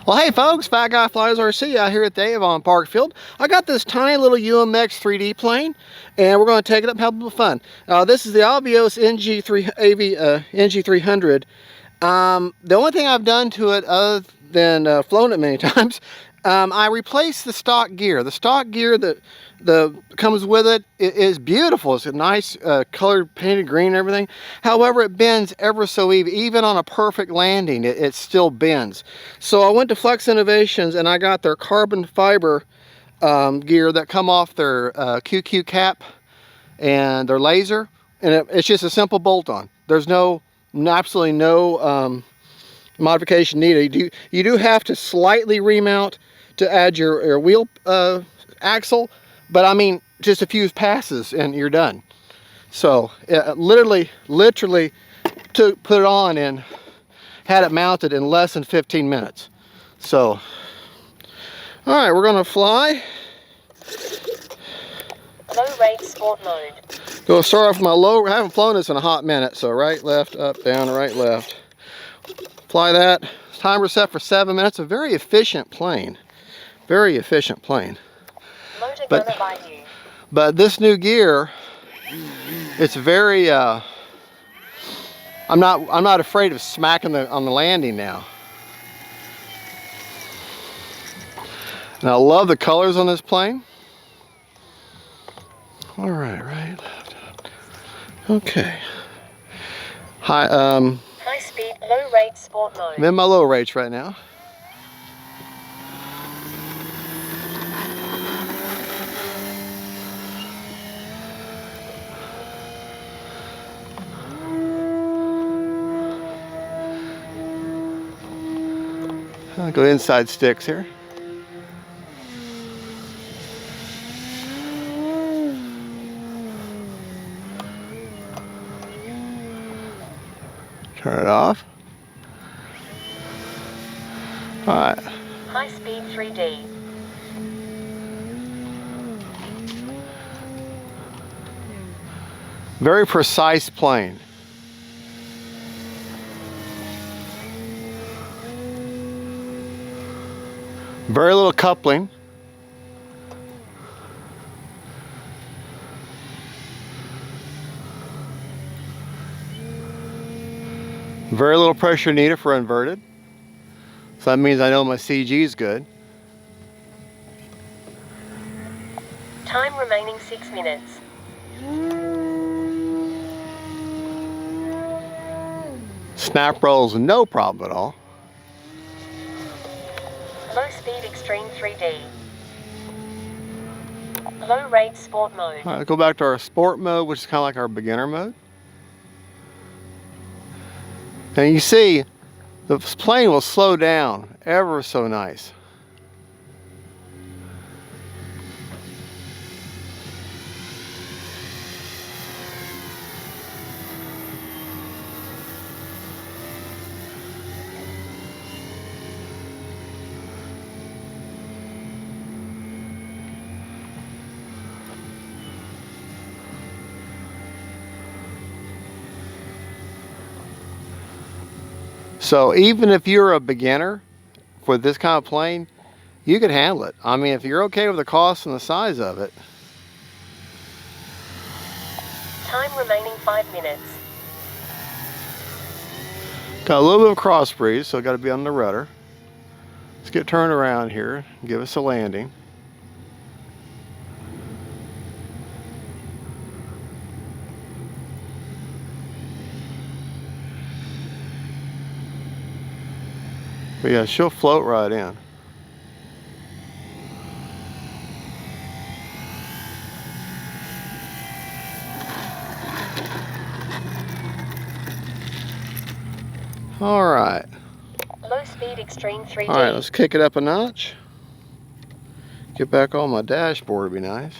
Well, hey folks, Fat Guy Flies RC out here at the Avon Parkfield. I got this tiny little UMX 3D plane, and we're going to take it up and have a little fun. This is the Avios NG300. The only thing I've done to it, other than flown it many times, I replaced the stock gear. The stock gear that comes with it is beautiful. It's a nice colored painted green and everything. However, it bends ever so even on a perfect landing, it still bends. So I went to Flex Innovations and I got their carbon fiber gear that come off their QQ cap and their laser, and it's just a simple bolt-on. There's absolutely no modification needed. You do have to slightly remount to add your wheel axle, but I mean just a few passes and you're done. So literally put it on and had it mounted in less than 15 minutes. So all right, we're gonna fly. Low rate sport mode. Go start off with my low. I haven't flown this in a hot minute, so right, left, up, down, right, left. Fly that. Timer set for 7 minutes. A very efficient plane. Very efficient plane. But this new gear, it's very. I'm not afraid of smacking on the landing now. And I love the colors on this plane. All right, right, left, up. Okay. High speed, low rate sport mode. I'm in my low rates right now. I'll go inside sticks here. Turn it off. All right. High speed 3D. Very precise plane. Very little coupling. Very little pressure needed for inverted. So that means I know my CG is good. Time remaining 6 minutes. Snap rolls, no problem at all. Low speed extreme 3D. Low rate sport mode. All right, go back to our sport mode, which is kind of like our beginner mode. And you see, the plane will slow down ever so nice. So even if you're a beginner for this kind of plane, you could handle it. I mean, if you're okay with the cost and the size of it. Time remaining 5 minutes. Got a little bit of cross breeze, so got to be on the rudder. Let's get turned around here and give us a landing. But yeah, she'll float right in. All right. Low speed extreme 3D. All right, let's kick it up a notch. Get back on my dashboard would be nice.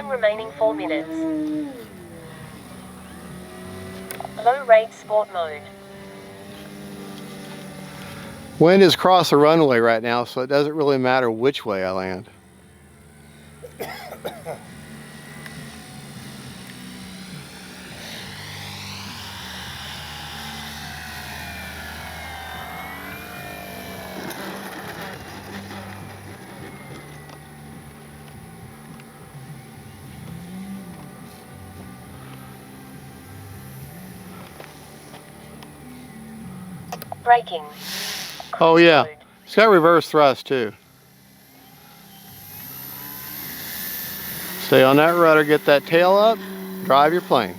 Time remaining 4 minutes. Low rate sport mode. Wind is across the runway right now, so it doesn't really matter which way I land. Braking. Oh yeah, Cruise mode. it's got reverse thrust too. Stay on that rudder, get that tail up, drive your plane.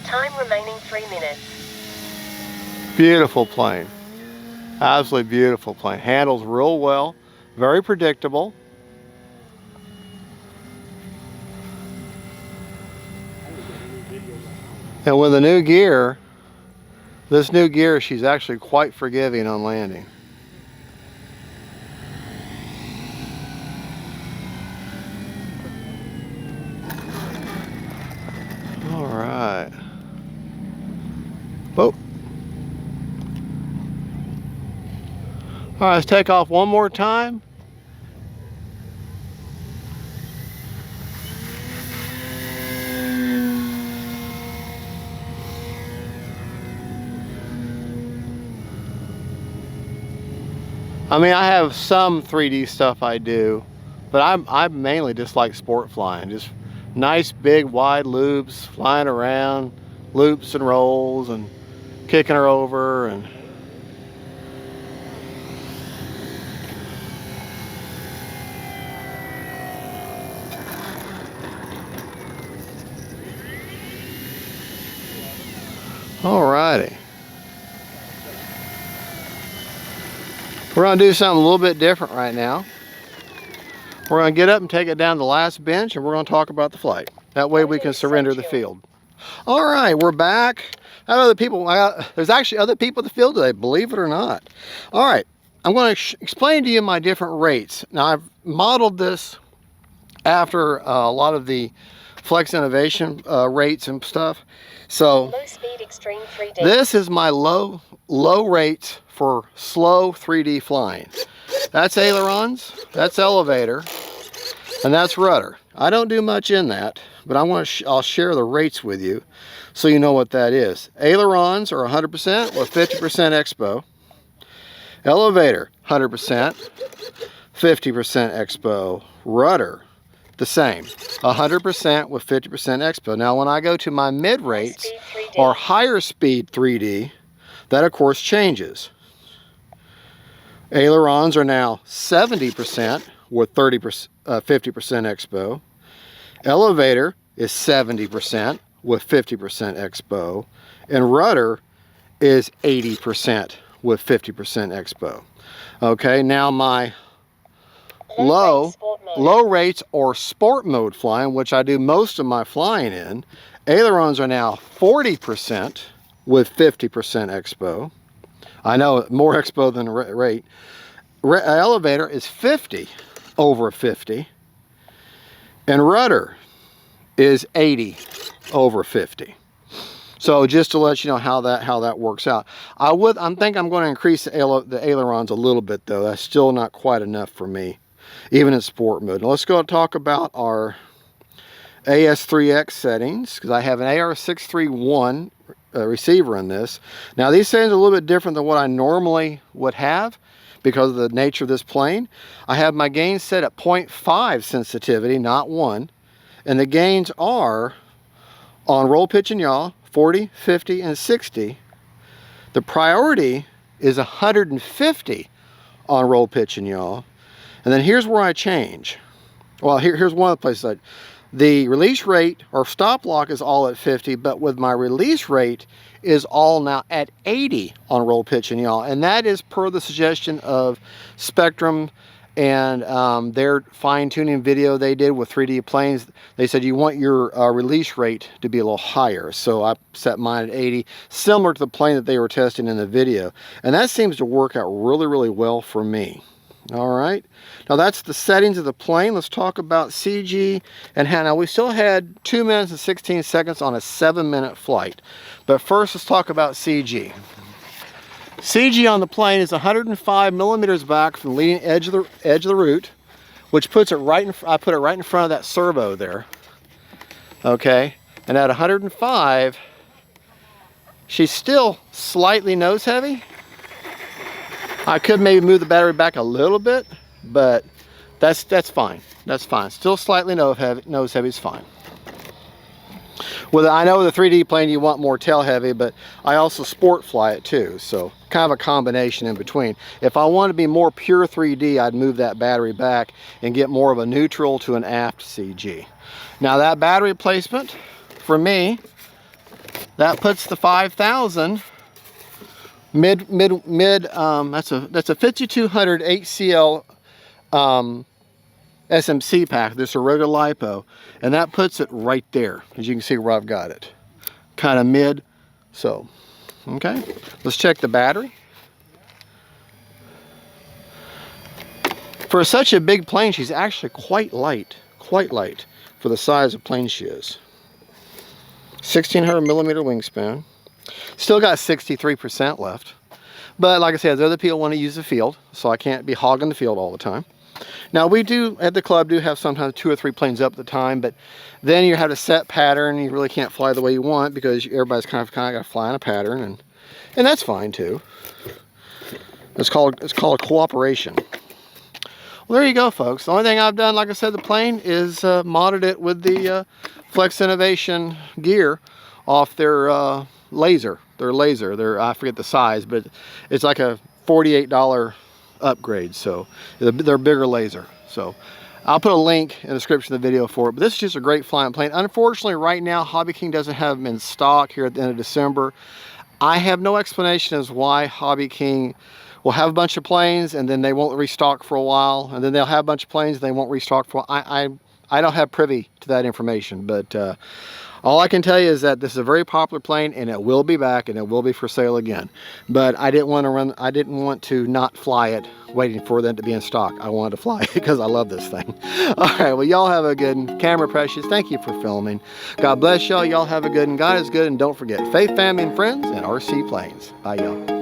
Time remaining 3 minutes. Beautiful plane. Absolutely beautiful plane. Handles real well, very predictable. And with the new gear, this new gear, she's actually quite forgiving on landing. All right. Whoa. All right, let's take off one more time. I mean, I have some 3D stuff I do, but I mainly just like sport flying. Just nice, big, wide loops, flying around, loops and rolls, and kicking her over, and alrighty. We're gonna do something a little bit different right now. We're gonna get up and take it down to the last bench, and we're gonna talk about the flight. That way we can surrender the field. All right, we're back. I have other people. There's actually other people in the field today, believe it or not. All right, I'm going to explain to you my different rates. Now, I've modeled this after a lot of the Flex Innovation rates and stuff. So Low speed extreme 3D. this is my low rates for slow 3D flying. That's ailerons, that's elevator, and that's rudder. I don't do much in that, but I'll share the rates with you so you know what that is. Ailerons are 100% with 50% expo. Elevator, 100%, 50% expo. Rudder, the same, 100% with 50% expo. Now, when I go to my mid rates or higher speed 3D, that of course changes. Ailerons are now 70% with 50% expo. Elevator is 70% with 50% expo. And rudder is 80% with 50% expo. Okay, now my low rates or sport mode flying, which I do most of my flying in, ailerons are now 40% with 50% expo. I know more expo than rate. Elevator is 50 over 50, and rudder is 80 over 50. So just to let you know how that works out. I think I'm going to increase the ailerons a little bit though. That's still not quite enough for me, even in sport mode. Now let's go and talk about our AS3X settings, because I have an AR631 receiver in this. Now these settings are a little bit different than what I normally would have, because of the nature of this plane. I have my gain set at 0.5 sensitivity, not 1. And the gains are on roll, pitch, and yaw, 40, 50, and 60. The priority is 150 on roll, pitch, and yaw. And then here's where I change. Well, here's one of the places the release rate or stop lock is all at 50, but with my release rate is all now at 80 on roll, pitch, and yaw. And that is per the suggestion of Spectrum and their fine-tuning video they did with 3D planes. They said you want your release rate to be a little higher, so I set mine at 80, similar to the plane that they were testing in the video, and that seems to work out really well for me. All right, now that's the settings of the plane. Let's talk about CG and how. Now we still had 2 minutes and 16 seconds on a 7-minute flight, but first let's talk about CG. CG on the plane is 105 millimeters back from the leading edge of the root, which puts it right in. I put it right in front of that servo there. Okay, and at 105, she's still slightly nose heavy. I could maybe move the battery back a little bit, but that's fine. That's fine. Still slightly nose heavy is fine. I know with a 3D plane you want more tail heavy, but I also sport fly it too, so kind of a combination in between. If I want to be more pure 3D, I'd move that battery back and get more of a neutral to an aft CG. Now that battery placement, for me, that puts the 5000 that's a 5200 HCl SMC pack. This is a regular LiPo, and that puts it right there, as you can see where I've got it, kind of mid. So okay, let's check the battery. For such a big plane, she's actually quite light for the size of plane she is. 1600 millimeter wingspan. Still got 63% left, but like I said, other people want to use the field, so I can't be hogging the field all the time. Now we do at the club have sometimes 2 or 3 planes up at the time, but then you have a set pattern. You really can't fly the way you want because everybody's kind of got to fly in a pattern, and that's fine too. It's called cooperation. Well, there you go, folks. The only thing I've done, like I said, the plane is modded it with the Flex Innovation gear off their laser. I forget the size, but it's like a $48 upgrade, so they're bigger laser. So I'll put a link in the description of the video for it, but this is just a great flying plane. Unfortunately, right now Hobby King doesn't have them in stock here at the end of December. I have no explanation as why Hobby King will have a bunch of planes and then they won't restock for a while, and then they'll have a bunch of planes and they won't restock for a while. I don't have privy to that information, but all I can tell you is that this is a very popular plane, and it will be back, and it will be for sale again. But I didn't want to not fly it, waiting for them to be in stock. I wanted to fly it because I love this thing. All right, well, y'all have a good one. Camera Precious, thank you for filming. God bless y'all. Y'all have a good one. God is good, and don't forget, faith, family, and friends, and RC planes. Bye, y'all.